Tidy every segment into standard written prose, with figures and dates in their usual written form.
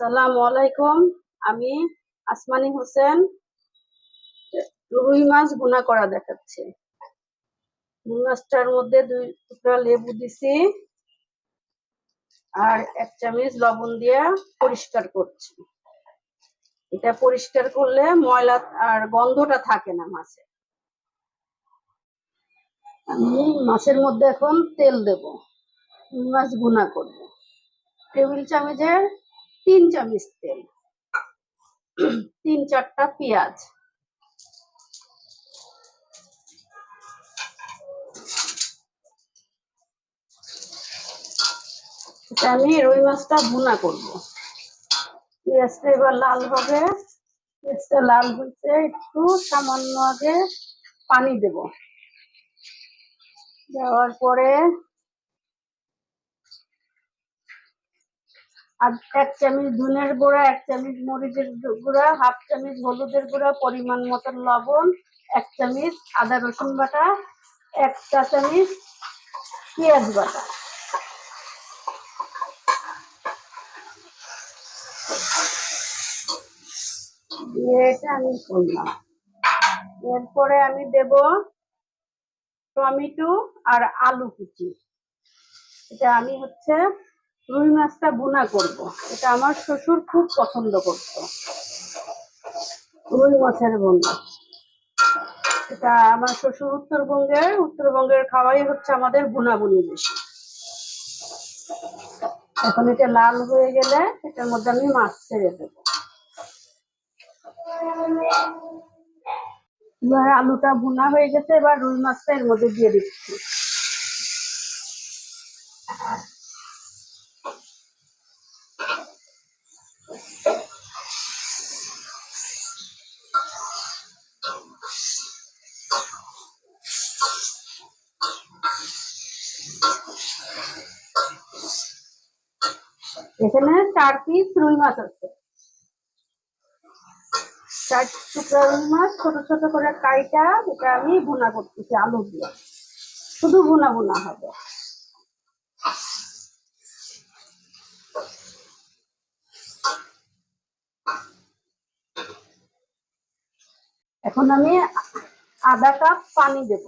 আসসালামু আলাইকুম। আমি আসমানী হোসেন রুই মাছ ভুনা করা দেখাচ্ছি। রুই মাছটার মধ্যে 2 টুকরা লেবু দিছি আর 1 চামচ লবণ দিয়ে পরিষ্কার করছি। এটা পরিষ্কার করলে ময়লা আর গন্ধটা থাকে না মাছে। আমি মাছের মধ্যে এখন তেল দেব। রুই মাছ ভুনা করব। টেবিল চামচের 3 চামচ তেল, 3-4টা পেঁয়াজ, আমি রুই মাছটা ভুনা করব। পেঁয়াজটা এবার লাল হবে। পেঁয়াজটা লাল হয়েছে, একটু সামান্য আগে পানি দেব। দেওয়ার পরে আর 1 চামচ ধনের গুঁড়া, 1 চামচ মরিচের গুঁড়া, 1/2 চামচ হলুদের গুঁড়া, পরিমাণ মতন লবণ, 1 চামচ আদা রসুন বাটা, 1 চা চামচ পেঁয়াজ বাটা দিয়ে এটা আমি করলাম। এরপরে আমি দেব টমেটো আর আলু কুচি। এটা আমি রুই মাছটা ভুনা করব। এটা আমার শ্বশুর খুব পছন্দ করতো, রুই মাছের ভুনা। এটা আমার শ্বশুর উত্তরবঙ্গের খাওয়াই আমাদের ভুনাভুনি বেশি। এখন এটা লাল হয়ে গেলে এটার মধ্যে আমি মাছ ছেড়ে দেবো। এবার আলুটা ভুনা হয়ে গেছে, এবার রুই মাছটা এর মধ্যে দিয়ে দিচ্ছি। এখানে 4 পিস রুই মাছ আছে। 4 টুকরা রুই মাছ ছোট ছোট করে কাইটা এটা আমি ভুনা করতেছি আলু দিয়ে। শুধু ভুনা ভুনা হবে। এখন আমি 1/2 কাপ পানি দেব।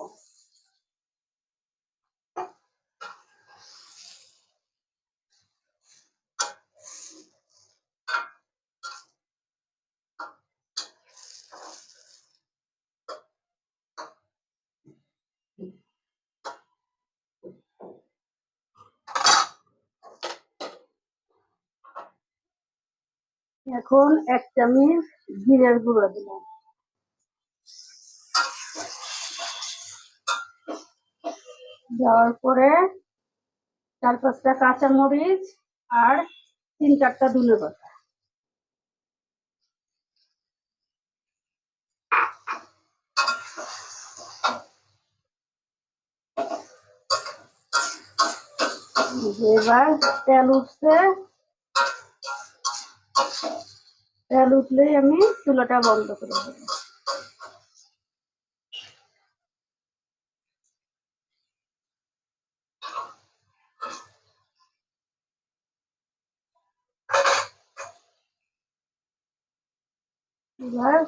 এখন 1 চামচ জিরের গুঁড়ো দিলাম। দেওয়ার পরে 4-5টা কাঁচামরিচ আর 3-4টা ধনে পাতা। এবার তেল উঠছে, তেল উঠলেই আমি চুলাটা বন্ধ করে দেবো। এবার